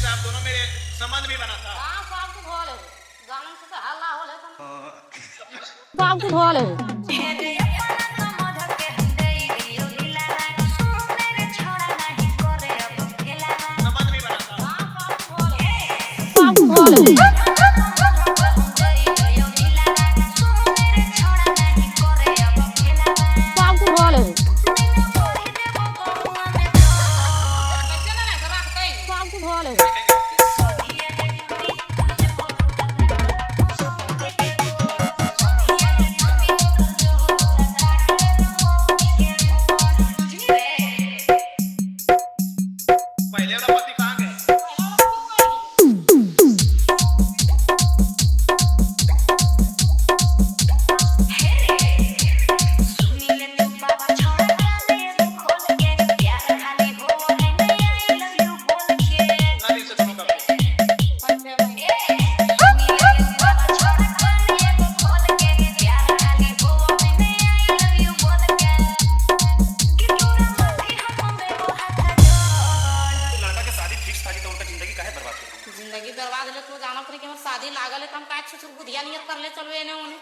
साहब दोनों में संबंध भी बना था। हाँ सब कुछ हो ले गानन से तो हल्ला हो ले सब कुछ हो ले संबंध भी बना था। सब कुछ हो ले सब कुछ हो ले सब कुछ हो ले पहले वाला पति कहाँ गए? कितना दिन से दोनों करते हैं? लड़का के शादी फिक्स था कि तो उनका जिंदगी काहे बर्बाद कर दी? जिंदगी बर्बाद ले तू जाना पड़ी कि हमर शादी लागल है, हम का छुछुर बुधिया नियत कर ले चलवे ने ओने